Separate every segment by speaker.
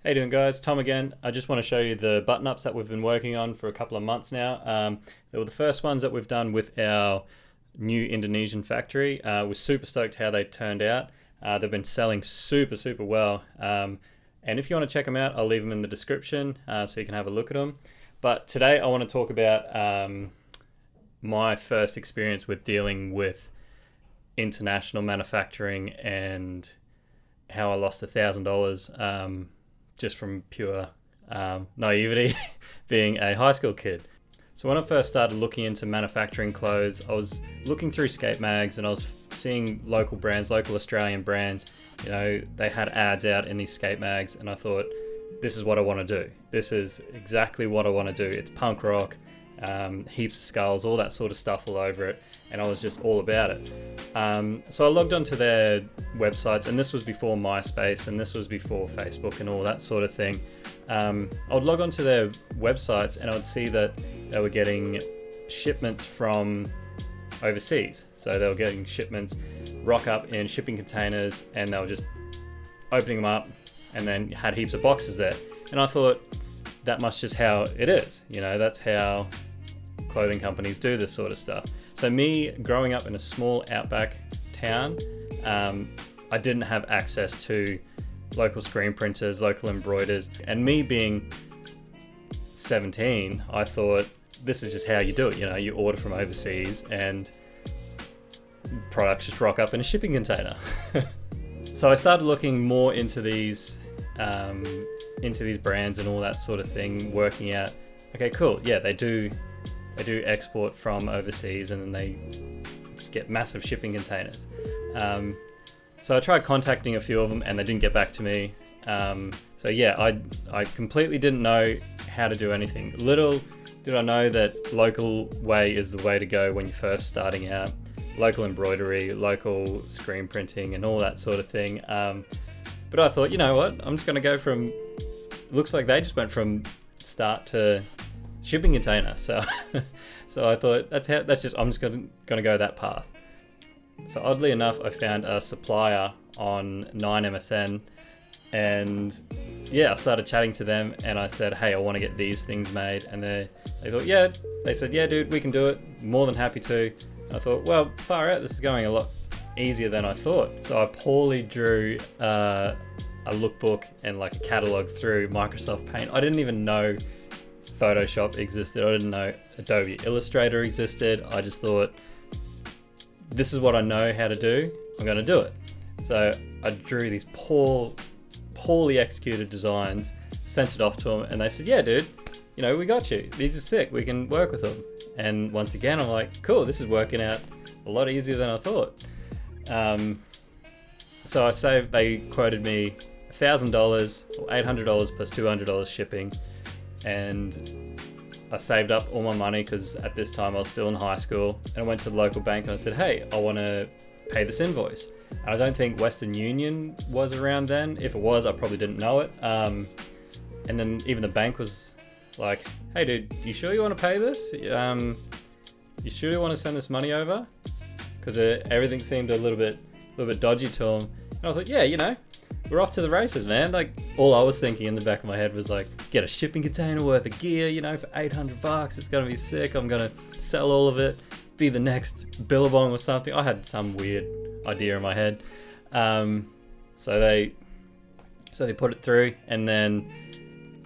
Speaker 1: How you doing, guys? Tom again. I just want to show you the button-ups that we've been working on for a couple of months now. They were the first ones that we've done with our new Indonesian factory. We're super stoked how they turned out. They've been selling super well. And if you want to check them out, I'll leave them in the description so you can have a look at them. But today I want to talk about my first experience with dealing with international manufacturing and how I lost $1,000 just from pure naivety being a high school kid. So when I first started looking into manufacturing clothes, I was looking through skate mags and I was seeing local brands, local Australian brands. You know, they had ads out in these skate mags and I thought, this is what I want to do. This is exactly what I want to do. It's punk rock, heaps of skulls, all that sort of stuff all over it. And I was just all about it. So I logged onto their websites, and this was before MySpace and this was before Facebook and all that sort of thing. I would log onto their websites and I would see that they were getting shipments from overseas. So they were getting shipments rock up in shipping containers and they were just opening them up and then had heaps of boxes there. And I thought, that must just how it is. You know, that's how clothing companies do this sort of stuff. So me growing up in a small outback town, I didn't have access to local screen printers, local embroiders, and me being 17, I thought this is just how you do it. You know, you order from overseas and products just rock up in a shipping container. So I started looking more into these brands and all that sort of thing, working out, okay, cool, yeah, they do export from overseas and then they just get massive shipping containers. So I tried contacting a few of them and they didn't get back to me. So yeah, I completely didn't know how to do anything. Little did I know that local way is the way to go when you're first starting out. Local embroidery, local screen printing and all that sort of thing. But I thought, you know what, I'm just going to go from, looks like they just went from start to shipping container. So I thought I'm just going to go that path. So oddly enough, I found a supplier on 9MSN and yeah, I started chatting to them and I said, hey, I want to get these things made. And they thought, yeah, they said, yeah, dude, we can do it. More than happy to. And I thought, well, far out, this is going a lot easier than I thought. So I poorly drew a lookbook and like a catalog through Microsoft Paint. I didn't even know Photoshop existed. I didn't know Adobe Illustrator existed. I just thought, this is what I know how to do. I'm going to do it. So I drew these poorly executed designs, sent it off to them, and they said, yeah, dude, you know, we got you. These are sick. We can work with them. And once again, I'm like, cool, this is working out a lot easier than I thought. So they quoted me $1,000 or $800 plus $200 shipping. And I saved up all my money because at this time I was still in high school, and I went to the local bank and I said, hey, I want to pay this invoice. And I don't think Western Union was around then. If it was, I probably didn't know it. And then even the bank was like, hey dude, you sure you want to pay this? You sure you want to send this money over? Because everything seemed a little bit dodgy to him. And I thought, yeah, you know, we're off to the races, man. Like, all I was thinking in the back of my head was like, get a shipping container worth of gear, you know, for $800. It's gonna be sick. I'm gonna sell all of it, be the next Billabong or something. I had some weird idea in my head. So they put it through, and then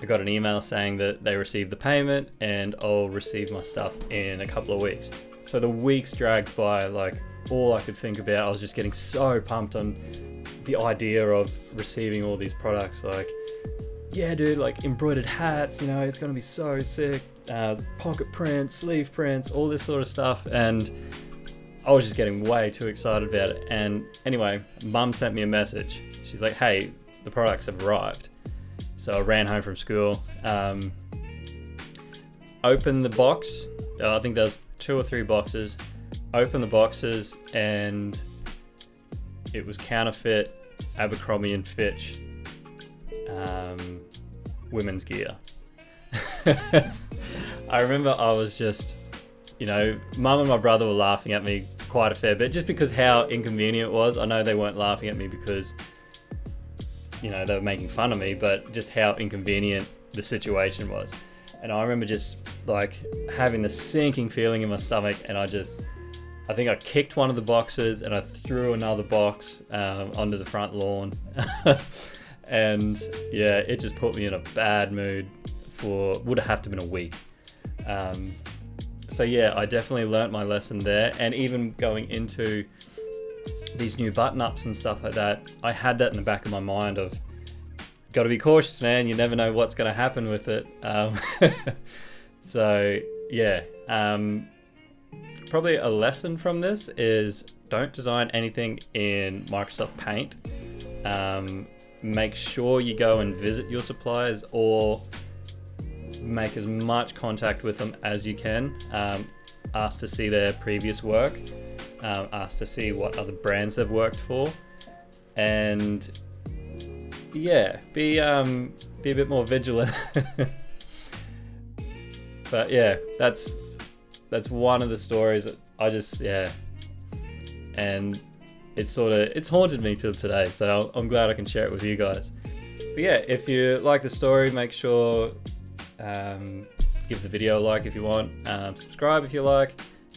Speaker 1: I got an email saying that they received the payment and I'll receive my stuff in a couple of weeks. So the weeks dragged by, like, all I could think about, I was just getting so pumped on the idea of receiving all these products. Like, yeah, dude, like embroidered hats, you know, it's gonna be so sick. Pocket prints, sleeve prints, all this sort of stuff. And I was just getting way too excited about it. And anyway, mum sent me a message. She's like, hey, the products have arrived. So I ran home from school, opened the box. I think there was 2 or 3 boxes. Opened the boxes and it was counterfeit Abercrombie and Fitch women's gear. I remember I was just, you know, mum and my brother were laughing at me quite a fair bit just because how inconvenient it was. I know they weren't laughing at me because you know, they were making fun of me, but just how inconvenient the situation was. And I remember just like having the sinking feeling in my stomach, and I think I kicked one of the boxes and I threw another box onto the front lawn. And yeah, it just put me in a bad mood would have to been a week. So yeah, I definitely learnt my lesson there. And even going into these new button ups and stuff like that, I had that in the back of my mind of, got to be cautious, man. You never know what's going to happen with it. So yeah, probably a lesson from this is don't design anything in Microsoft Paint. Make sure you go and visit your suppliers or make as much contact with them as you can. Ask to see their previous work. Ask to see what other brands they've worked for. And yeah, be a bit more vigilant. But yeah, that's one of the stories that I just, yeah. And it's haunted me till today, so I'm glad I can share it with you guys. But yeah, if you like the story, make sure give the video a like if you want, subscribe if you like,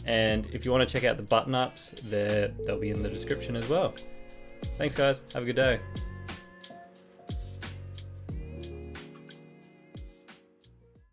Speaker 1: and if you want to check out the button ups, they'll be in the description as well. Thanks guys, have a good day.